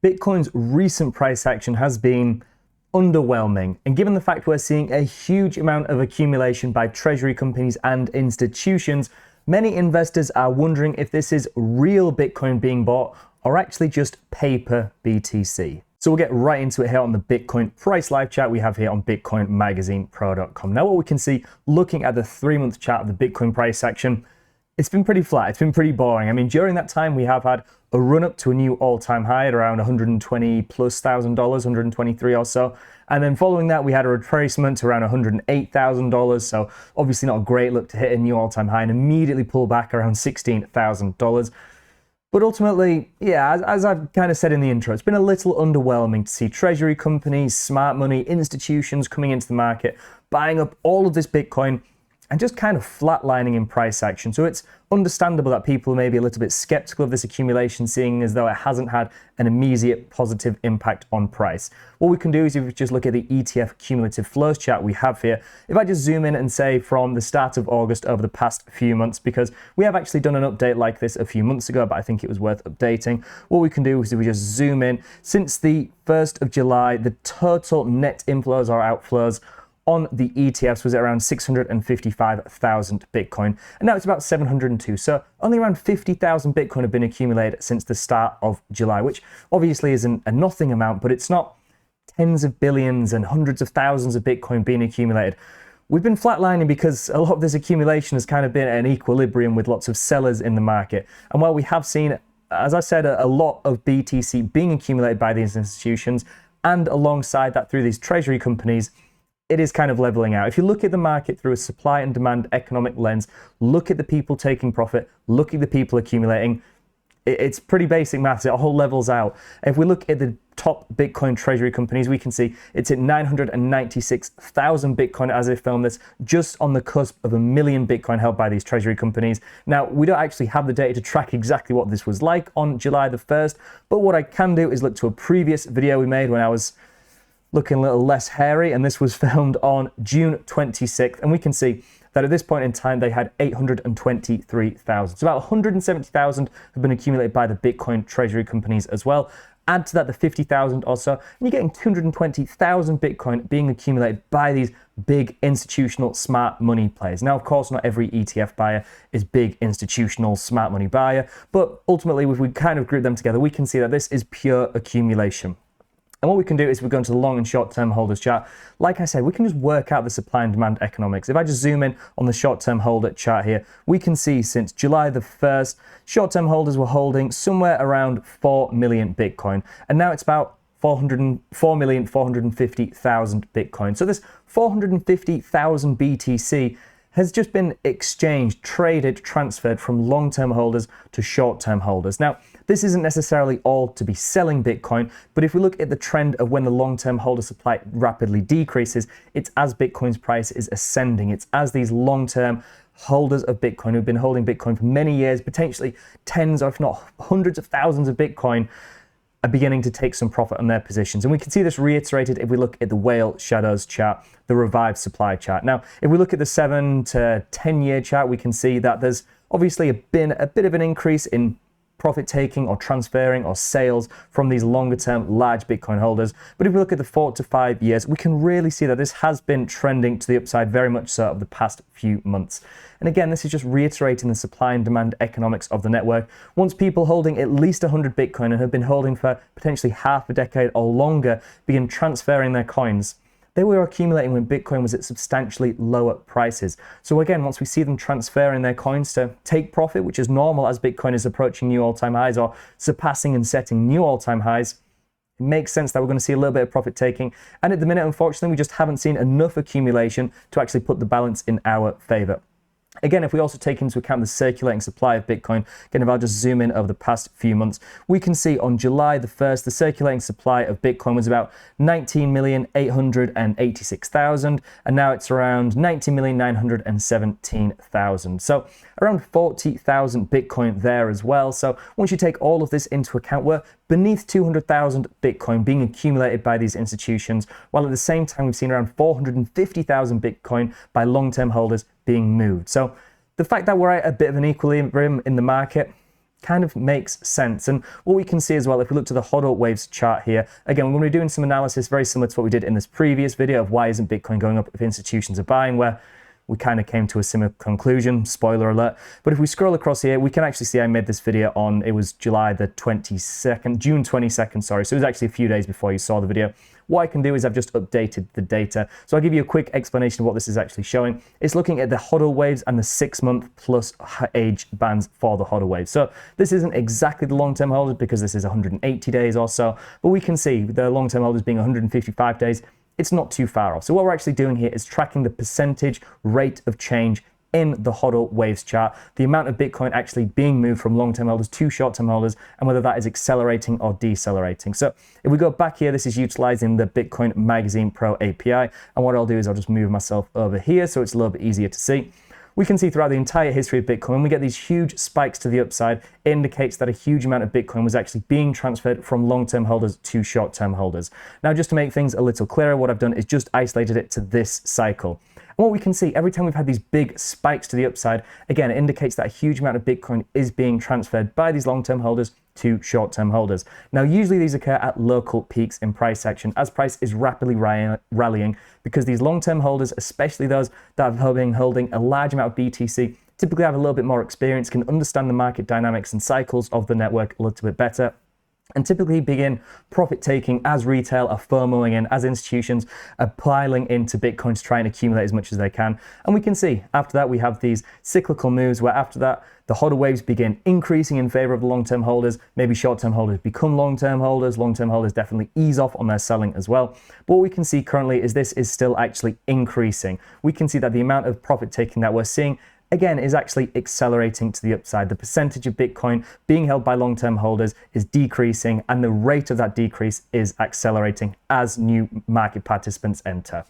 Bitcoin's recent price action has been underwhelming, and given the fact we're seeing a huge amount of accumulation by treasury companies and institutions, many investors are wondering if this is real Bitcoin being bought or actually just paper BTC. So we'll get right into it here on the Bitcoin price live chat we have here on bitcoinmagazinepro.com. Now what we can see looking at the 3-month chart of the Bitcoin price action, it's been pretty flat, it's been pretty boring. I mean, during that time we have had a run up to a new all-time high at around $120,000+, $123 or so. And then following that, we had a retracement to around $108,000. So obviously not a great look to hit a new all-time high and immediately pull back around $16,000. But ultimately, yeah, as I've kind of said in the intro, it's been a little underwhelming to see treasury companies, smart money, institutions coming into the market, buying up all of this Bitcoin and just kind of flatlining in price action. So it's understandable that people may be a little bit skeptical of this accumulation, seeing as though it hasn't had an immediate positive impact on price. What we can do is if we just look at the ETF cumulative flows chart we have here, if I just zoom in and say from the start of August over the past few months, because we have actually done an update like this a few months ago, but I think it was worth updating. What we can do is if we just zoom in, since the 1st of July, the total net inflows or outflows on the ETFs was at around 655,000 Bitcoin, and now it's about 702. So only around 50,000 Bitcoin have been accumulated since the start of July, which obviously isn't a nothing amount, but it's not tens of billions and hundreds of thousands of Bitcoin being accumulated. We've been flatlining because a lot of this accumulation has kind of been at an equilibrium with lots of sellers in the market. And while we have seen, as I said, a lot of BTC being accumulated by these institutions, and alongside that through these treasury companies, it is kind of leveling out. If you look at the market through a supply and demand economic lens, look at the people taking profit, look at the people accumulating, it's pretty basic maths. It all levels out. If we look at the top Bitcoin treasury companies, we can see it's at 996,000 Bitcoin as I film this, just on the cusp of 1 million Bitcoin held by these treasury companies. Now, we don't actually have the data to track exactly what this was like on July the 1st, but what I can do is look to a previous video we made when I was looking a little less hairy, and this was filmed on June 26th, and we can see that at this point in time they had 823,000. So about 170,000 have been accumulated by the Bitcoin treasury companies as well. Add to that the 50,000 or so, and you're getting 220,000 Bitcoin being accumulated by these big institutional smart money players. Now, of course, not every ETF buyer is big institutional smart money buyer, but ultimately, if we kind of group them together, we can see that this is pure accumulation. And what we can do is we go into the long and short-term holders chart. Like I said, we can just work out the supply and demand economics. If I just zoom in on the short-term holder chart here, we can see since July the 1st, short-term holders were holding somewhere around 4 million Bitcoin. And now it's about 4,450,000 Bitcoin. So this 450,000 BTC has just been exchanged, traded, transferred from long-term holders to short-term holders. Now, this isn't necessarily all to be selling Bitcoin, but if we look at the trend of when the long-term holder supply rapidly decreases, it's as Bitcoin's price is ascending. It's as these long-term holders of Bitcoin who've been holding Bitcoin for many years, potentially tens or if not hundreds of thousands of Bitcoin, are beginning to take some profit on their positions. And we can see this reiterated if we look at the whale shadows chart, the revived supply chart. Now, if we look at the 7 to 10 year chart, we can see that there's obviously been a bit of an increase in profit taking or transferring or sales from these longer term large Bitcoin holders. But if we look at the 4 to 5 years, we can really see that this has been trending to the upside very much so over the past few months. And again, this is just reiterating the supply and demand economics of the network. Once people holding at least 100 Bitcoin and have been holding for potentially half a decade or longer begin transferring their coins, they were accumulating when Bitcoin was at substantially lower prices. So again, once we see them transferring their coins to take profit, which is normal as Bitcoin is approaching new all-time highs or surpassing and setting new all-time highs, it makes sense that we're going to see a little bit of profit taking. And at the minute, unfortunately, we just haven't seen enough accumulation to actually put the balance in our favor. Again, if we also take into account the circulating supply of Bitcoin, again, if I'll just zoom in over the past few months, we can see on July the 1st, the circulating supply of Bitcoin was about 19,886,000, and now it's around 19,917,000. So around 40,000 Bitcoin there as well. So once you take all of this into account, we're beneath 200,000 Bitcoin being accumulated by these institutions, while at the same time we've seen around 450,000 Bitcoin by long-term holders being moved. So the fact that we're at a bit of an equilibrium in the market, kind of makes sense. And what we can see as well, if we look to the HODL waves chart here, again, we're going to be doing some analysis very similar to what we did in this previous video of why isn't Bitcoin going up if institutions are buying, where we kind of came to a similar conclusion, spoiler alert. But if we scroll across here, we can actually see I made this video on, it was June 22nd, sorry. So it was actually a few days before you saw the video. What I can do is I've just updated the data. So I'll give you a quick explanation of what this is actually showing. It's looking at the HODL waves and the 6-month plus age bands for the HODL waves. So this isn't exactly the long-term holders because this is 180 days or so, but we can see the long-term holders being 155 days. It's not too far off. So what we're actually doing here is tracking the percentage rate of change in the HODL waves chart, the amount of Bitcoin actually being moved from long-term holders to short-term holders, and whether that is accelerating or decelerating. So if we go back here, this is utilizing the Bitcoin Magazine Pro API. And what I'll do is I'll just move myself over here so it's a little bit easier to see. We can see throughout the entire history of Bitcoin, when we get these huge spikes to the upside, it indicates that a huge amount of Bitcoin was actually being transferred from long-term holders to short-term holders. Now, just to make things a little clearer, what I've done is just isolated it to this cycle. And what we can see, every time we've had these big spikes to the upside, again, it indicates that a huge amount of Bitcoin is being transferred by these long-term holders to short-term holders. Now, usually these occur at local peaks in price action as price is rapidly rallying, because these long-term holders, especially those that have been holding a large amount of BTC, typically have a little bit more experience, can understand the market dynamics and cycles of the network a little bit better, and typically begin profit taking as retail are FOMOing in, as institutions are piling into Bitcoin to try and accumulate as much as they can. And we can see after that we have these cyclical moves where after that the HODL waves begin increasing in favor of the long-term holders, maybe short-term holders become long-term holders definitely ease off on their selling as well. But what we can see currently is this is still actually increasing. We can see that the amount of profit taking that we're seeing again is actually accelerating to the upside. The percentage of Bitcoin being held by long-term holders is decreasing, and the rate of that decrease is accelerating as new market participants enter.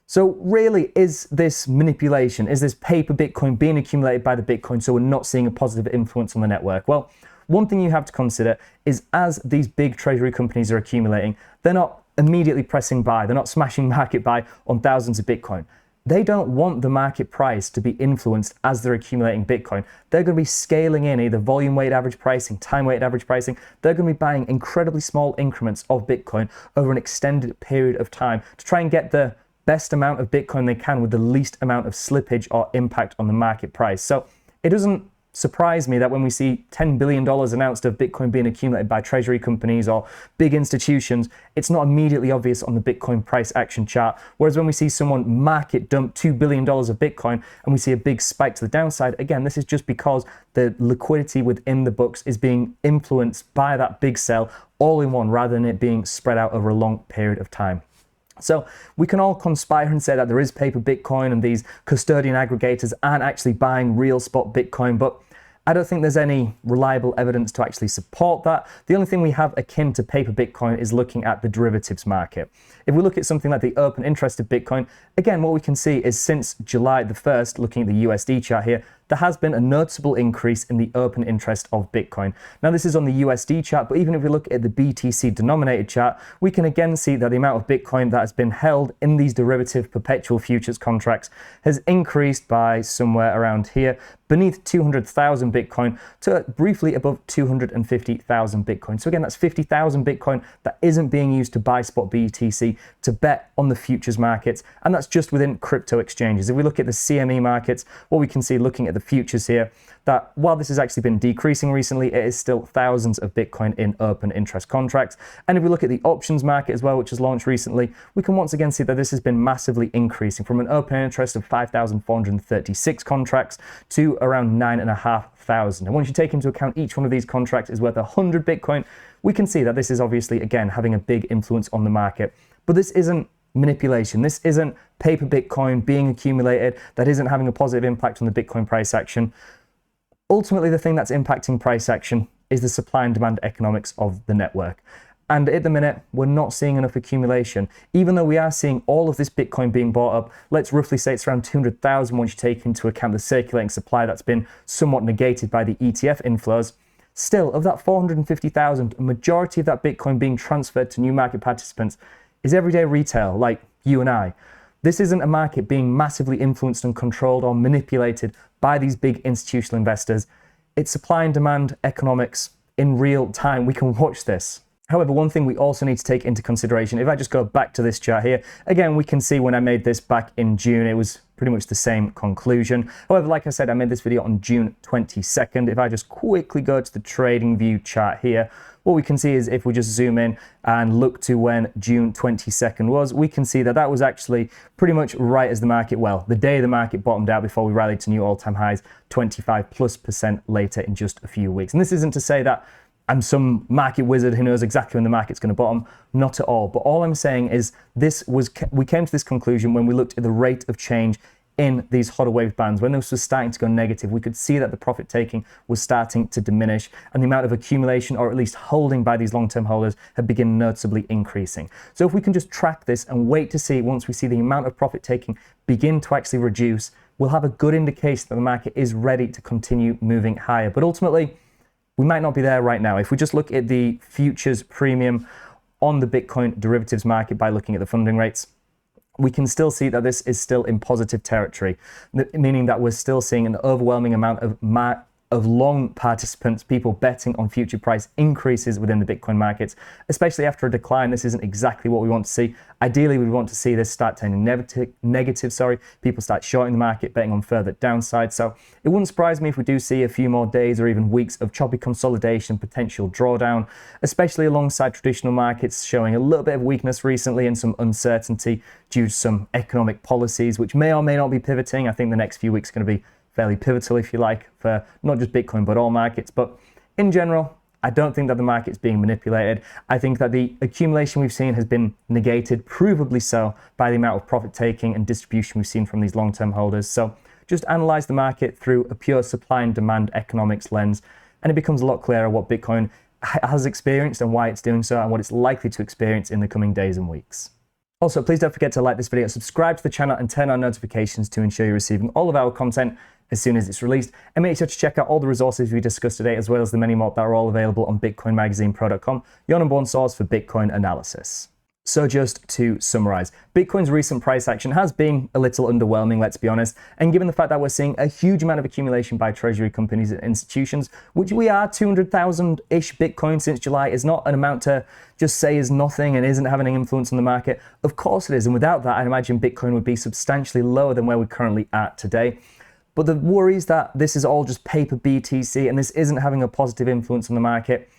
So really, is this manipulation? Is this paper Bitcoin being accumulated by the Bitcoin so we're not seeing a positive influence on the network? Well, one thing you have to consider is as these big treasury companies are accumulating, they're not immediately pressing buy. They're not smashing market buy on thousands of Bitcoin. They don't want the market price to be influenced as they're accumulating Bitcoin. They're going to be scaling in either volume weighted average pricing, time weighted average pricing. They're going to be buying incredibly small increments of Bitcoin over an extended period of time to try and get the best amount of Bitcoin they can with the least amount of slippage or impact on the market price. So it doesn't surprise me that when we see $10 billion announced of Bitcoin being accumulated by treasury companies or big institutions, it's not immediately obvious on the Bitcoin price action chart. Whereas when we see someone market dump $2 billion of Bitcoin and we see a big spike to the downside, again, this is just because the liquidity within the books is being influenced by that big sell all in one rather than it being spread out over a long period of time. So we can all conspire and say that there is paper Bitcoin and these custodian aggregators aren't actually buying real spot Bitcoin, but I don't think there's any reliable evidence to actually support that. The only thing we have akin to paper Bitcoin is looking at the derivatives market. If we look at something like the open interest of Bitcoin, again, what we can see is since July the 1st, looking at the USD chart here, there has been a noticeable increase in the open interest of Bitcoin. Now, this is on the USD chart, but even if we look at the BTC denominated chart, we can again see that the amount of Bitcoin that has been held in these derivative perpetual futures contracts has increased by somewhere around here, beneath 200,000 Bitcoin to briefly above 250,000 Bitcoin. So again, that's 50,000 Bitcoin that isn't being used to buy spot BTC, to bet on the futures markets, and that's just within crypto exchanges. If we look at the CME markets, what we can see looking at the futures here, that while this has actually been decreasing recently, it is still thousands of Bitcoin in open interest contracts. And if we look at the options market as well, which has launched recently, we can once again see that this has been massively increasing from an open interest of 5,436 contracts to around 9,500. And once you take into account each one of these contracts is worth 100 Bitcoin, we can see that this is obviously, again, having a big influence on the market. But this isn't manipulation. This isn't paper Bitcoin being accumulated that isn't having a positive impact on the Bitcoin price action. Ultimately, the thing that's impacting price action is the supply and demand economics of the network. And at the minute, we're not seeing enough accumulation. Even though we are seeing all of this Bitcoin being bought up, let's roughly say it's around 200,000 once you take into account the circulating supply that's been somewhat negated by the ETF inflows. Still, of that 450,000, a majority of that Bitcoin being transferred to new market participants is everyday retail, like you and I. This isn't a market being massively influenced and controlled or manipulated by these big institutional investors. it's supply and demand economics in real time. We can watch this. However, one thing we also need to take into consideration, if I just go back to this chart here, again, we can see when I made this back in June, it was pretty much the same conclusion. However, like I said, I made this video on June 22nd. If I just quickly go to the TradingView chart here, what we can see is if we just zoom in and look to when June 22nd was, we can see that that was actually pretty much right as the market, well, the day the market bottomed out before we rallied to new all-time highs, 25+% later in just a few weeks. And this isn't to say that I'm some market wizard who knows exactly when the market's going to bottom. Not at all. But all I'm saying is we came to this conclusion when we looked at the rate of change in these HODL wave bands. When this was starting to go negative, we could see that the profit taking was starting to diminish and the amount of accumulation, or at least holding by these long-term holders, had begun noticeably increasing. So if we can just track this and wait to see, once we see the amount of profit taking begin to actually reduce, we'll have a good indication that the market is ready to continue moving higher. But ultimately, we might not be there right now. If we just look at the futures premium on the Bitcoin derivatives market by looking at the funding rates, we can still see that this is still in positive territory, meaning that we're still seeing an overwhelming amount of long participants, people betting on future price increases within the Bitcoin markets, especially after a decline. This isn't exactly what we want to see. Ideally, we want to see this start turning negative. People start shorting the market, betting on further downside. So it wouldn't surprise me if we do see a few more days or even weeks of choppy consolidation, potential drawdown, especially alongside traditional markets showing a little bit of weakness recently and some uncertainty due to some economic policies, which may or may not be pivoting. I think the next few weeks are going to be fairly pivotal, if you like, for not just Bitcoin, but all markets. But in general, I don't think that the market's being manipulated. I think that the accumulation we've seen has been negated, provably so, by the amount of profit taking and distribution we've seen from these long-term holders. So just analyze the market through a pure supply and demand economics lens, and it becomes a lot clearer what Bitcoin has experienced and why it's doing so, and what it's likely to experience in the coming days and weeks. Also, please don't forget to like this video, subscribe to the channel, and turn on notifications to ensure you're receiving all of our content as soon as it's released. And make sure to check out all the resources we discussed today, as well as the many more that are all available on BitcoinMagazinePro.com, your number one source for Bitcoin analysis. So just to summarize, Bitcoin's recent price action has been a little underwhelming, let's be honest. And given the fact that we're seeing a huge amount of accumulation by treasury companies and institutions, which we are 200,000-ish Bitcoin since July, is not an amount to just say is nothing and isn't having an influence on the market. Of course it is. And without that, I'd imagine Bitcoin would be substantially lower than where we currently are today. But the worries that this is all just paper BTC and this isn't having a positive influence on the market,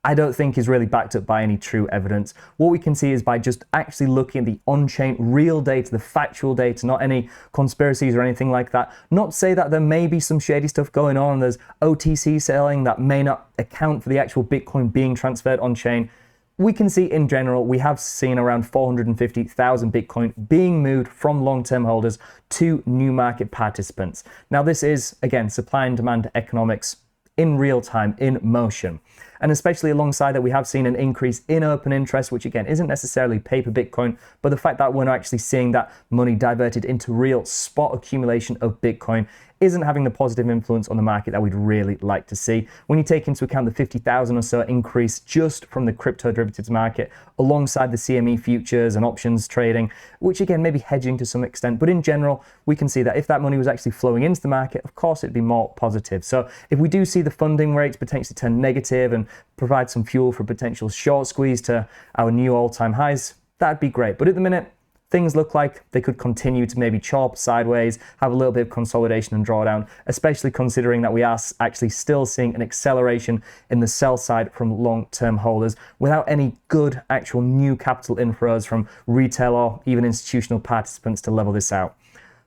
I don't think is really backed up by any true evidence. What we can see is by just actually looking at the on-chain real data, the factual data, not any conspiracies or anything like that. Not to say that there may be some shady stuff going on, there's OTC selling that may not account for the actual Bitcoin being transferred on-chain. We can see in general, we have seen around 450,000 Bitcoin being moved from long-term holders to new market participants. Now this is, again, supply and demand economics in real time, in motion. And especially alongside that, we have seen an increase in open interest, which again isn't necessarily paper Bitcoin, but the fact that we're not actually seeing that money diverted into real spot accumulation of Bitcoin isn't having the positive influence on the market that we'd really like to see. When you take into account the 50,000 or so increase just from the crypto derivatives market, alongside the CME futures and options trading, which again may be hedging to some extent, but in general, we can see that if that money was actually flowing into the market, of course it'd be more positive. So if we do see the funding rates potentially turn negative and provide some fuel for potential short squeeze to our new all-time highs, that'd be great. But at the minute, things look like they could continue to maybe chop sideways, have a little bit of consolidation and drawdown, especially considering that we are actually still seeing an acceleration in the sell side from long-term holders without any good actual new capital inflows from retail or even institutional participants to level this out.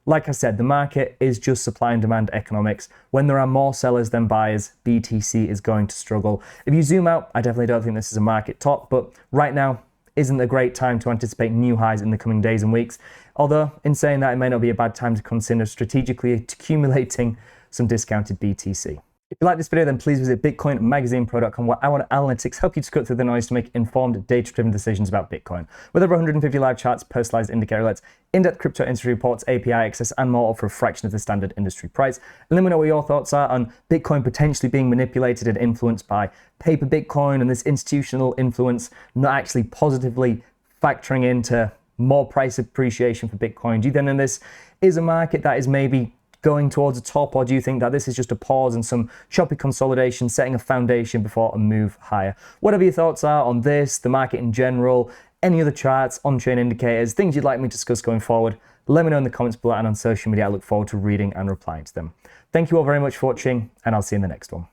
Like I said, the market is just supply and demand economics. When there are more sellers than buyers, BTC is going to struggle. If you zoom out, I definitely don't think this is a market top, but right now, isn't a great time to anticipate new highs in the coming days and weeks. Although, in saying that, it may not be a bad time to consider strategically accumulating some discounted BTC. If you like this video, then please visit BitcoinMagazinePro.com, where our analytics help you to cut through the noise to make informed, data-driven decisions about Bitcoin. With over 150 live charts, personalized indicator alerts, in-depth crypto industry reports, API access, and more, for a fraction of the standard industry price. And let me know what your thoughts are on Bitcoin potentially being manipulated and influenced by paper Bitcoin and this institutional influence not actually positively factoring into more price appreciation for Bitcoin. Do you then think this is a market that is maybe going towards the top, or do you think that this is just a pause and some choppy consolidation, setting a foundation before a move higher? Whatever your thoughts are on this, the market in general, any other charts, on-chain indicators, things you'd like me to discuss going forward, let me know in the comments below, and on social media. I look forward to reading and replying to them. Thank you all very much for watching, and I'll see you in the next one.